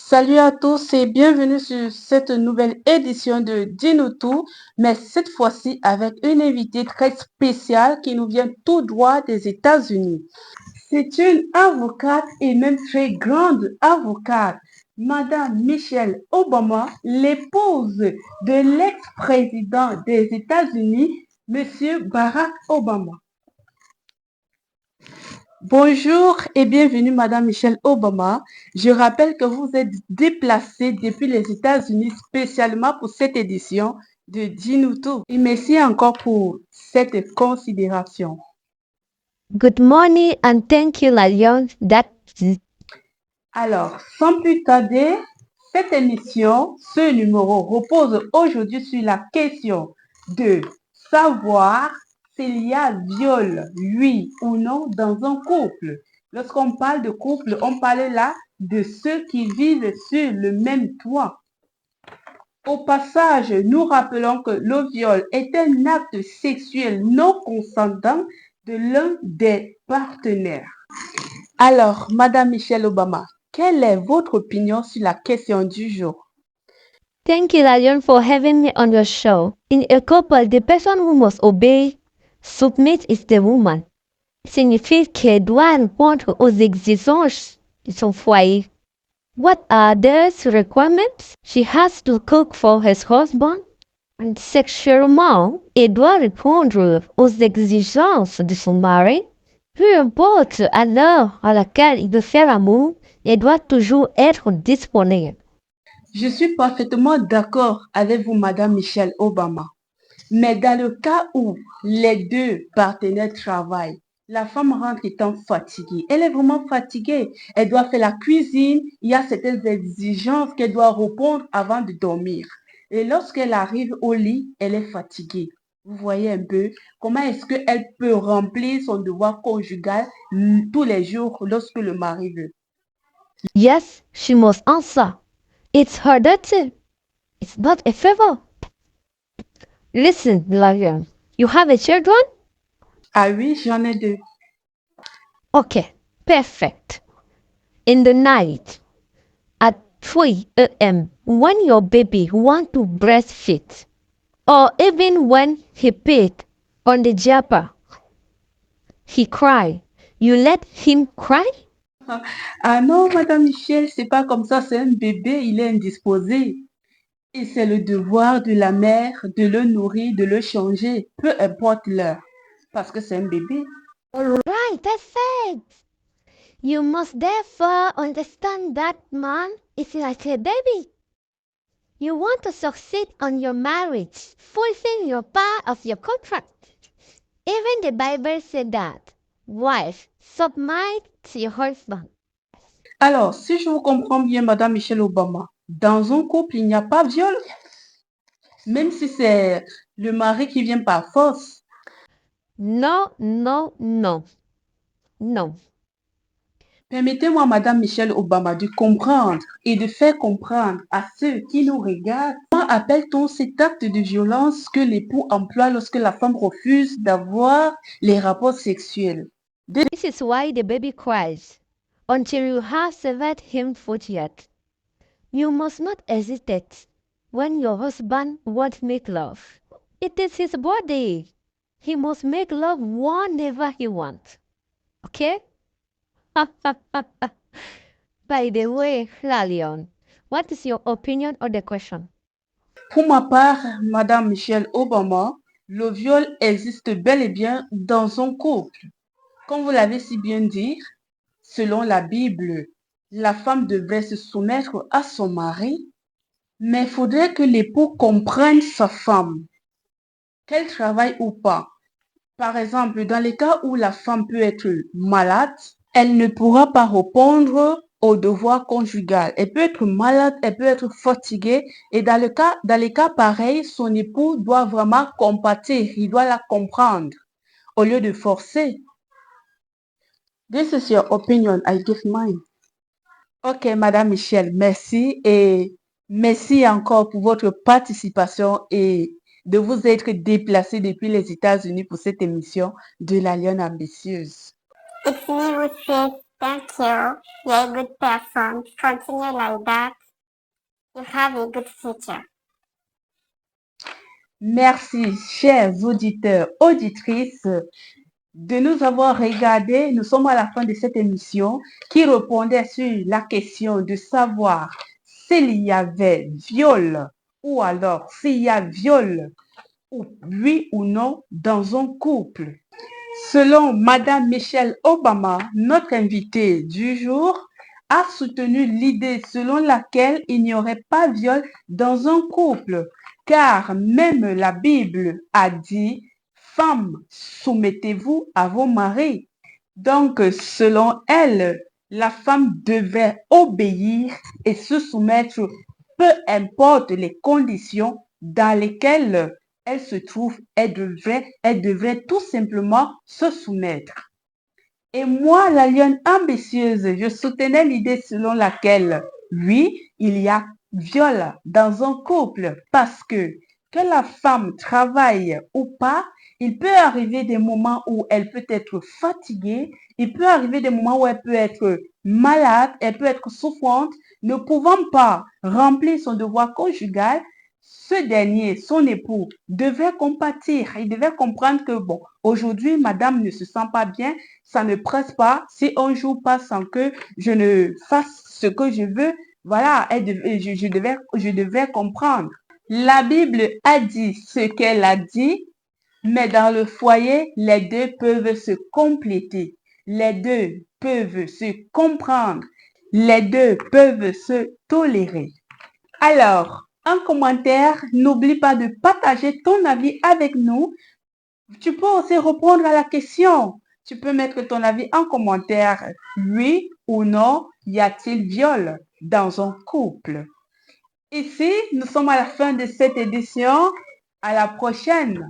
Salut à tous et bienvenue sur cette nouvelle édition de Dis-nous tout, mais cette fois-ci avec une invitée très spéciale qui nous vient tout droit des États-Unis. C'est une avocate et même très grande avocate, Madame Michelle Obama, l'épouse de l'ex-président des États-Unis, Monsieur Barack Obama. Bonjour et bienvenue, Madame Michelle Obama. Je rappelle que vous êtes déplacée depuis les États-Unis spécialement pour cette édition de Dis-nous tout. Et merci encore pour cette considération. Good morning and thank you, Lalion. Alors, sans plus tarder, cette émission, ce numéro repose aujourd'hui sur la question de savoir s'il y a viol, oui ou non, dans un couple. Lorsqu'on parle de couple, on parle là de ceux qui vivent sur le même toit. Au passage, nous rappelons que le viol est un acte sexuel non consentant de l'un des partenaires. Alors, Madame Michelle Obama, quelle est votre opinion sur la question du jour? Thank you, Lalion, for having me on your show. In a couple, the person who must obey, submit is the woman. Signifie qu'elle doit répondre aux exigences de son foyer. What are those requirements? She has to cook for her husband. And sexuellement, elle doit répondre aux exigences de son mari. Peu importe à l'heure à laquelle il veut faire amour, elle doit toujours être disponible. Je suis parfaitement d'accord avec vous, Madame Michelle Obama. Mais dans le cas où les deux partenaires travaillent, la femme rentre étant fatiguée. Elle est vraiment fatiguée. Elle doit faire la cuisine. Il y a certaines exigences qu'elle doit répondre avant de dormir. Et lorsqu'elle arrive au lit, elle est fatiguée. Vous voyez un peu comment est-ce qu'elle peut remplir son devoir conjugal tous les jours lorsque le mari veut. Yes, she must answer. It's her duty. It's not a favor. Listen, Larian, you have a children? Ah oui, j'en ai deux. Okay, perfect. In the night, at 3 a.m., when your baby want to breastfeed, or even when he peed on the diaper, he cry. You let him cry? Ah non, Madame Michel, c'est pas comme ça, c'est un bébé, il est indisposé. Et c'est le devoir de la mère de le nourrir, de le changer, peu importe l'heure, parce que c'est un bébé. Right, that's it. You must therefore understand that man is like a baby. You want to succeed on your marriage, fulfill your part of your contract. Even the Bible said that. Wife, submit to your husband. Alors, si je vous comprends bien, Madame Michelle Obama, dans un couple, il n'y a pas de viol, même si c'est le mari qui vient par force. No, no, no. No. Permettez-moi, Madame Michelle Obama, de comprendre et de faire comprendre à ceux qui nous regardent comment appelle-t-on cet acte de violence que l'époux emploie lorsque la femme refuse d'avoir les rapports sexuels. This is why the baby cries. Until you have severed him foot yet. You must not hesitate when your husband won't make love. It is his body. He must make love whenever he wants. Okay? By the way, Lalion, what is your opinion on the question? Pour ma part, Madame Michelle Obama, le viol existe bel et bien dans un couple. Comme vous l'avez si bien dit, selon la Bible, la femme devrait se soumettre à son mari, mais il faudrait que l'époux comprenne sa femme, qu'elle travaille ou pas. Par exemple, dans les cas où la femme peut être malade, elle ne pourra pas répondre au devoir conjugal. Elle peut être malade, elle peut être fatiguée. Et dans les cas pareils, son époux doit vraiment compatir, il doit la comprendre au lieu de forcer. This is your opinion, I give mine. Ok, Madame Michelle, merci et merci encore pour votre participation et de vous être déplacée depuis les États-Unis pour cette émission de la Lionne ambitieuse. It's never said Thank you. You're a good person. Continue like that. You have a good future. Merci, chers auditeurs, auditrices, de nous avoir regardés. Nous sommes à la fin de cette émission qui répondait sur la question de savoir s'il y avait viol ou alors s'il y a viol, ou oui ou non, dans un couple. Selon Madame Michelle Obama, notre invitée du jour, a soutenu l'idée selon laquelle il n'y aurait pas viol dans un couple, car même la Bible a dit « Femmes, soumettez-vous à vos maris ». Donc, selon elle, la femme devait obéir et se soumettre, peu importe les conditions dans lesquelles elle se trouve, elle devrait tout simplement se soumettre. Et moi, la lionne ambitieuse, je soutenais l'idée selon laquelle, oui, il y a viol dans un couple parce que la femme travaille ou pas, il peut arriver des moments où elle peut être fatiguée, il peut arriver des moments où elle peut être malade, elle peut être souffrante, ne pouvant pas remplir son devoir conjugal. Ce dernier, son époux, devait compatir. Il devait comprendre que, bon, aujourd'hui, madame ne se sent pas bien, ça ne presse pas. Si un jour passe sans que je ne fasse ce que je veux, voilà, je devais comprendre. La Bible a dit ce qu'elle a dit, mais dans le foyer, les deux peuvent se compléter. Les deux peuvent se comprendre. Les deux peuvent se tolérer. Alors, un commentaire, n'oublie pas de partager ton avis avec nous. Tu peux aussi répondre à la question. Tu peux mettre ton avis en commentaire. Oui ou non, y a-t-il viol dans un couple? Ici, nous sommes à la fin de cette édition. À la prochaine.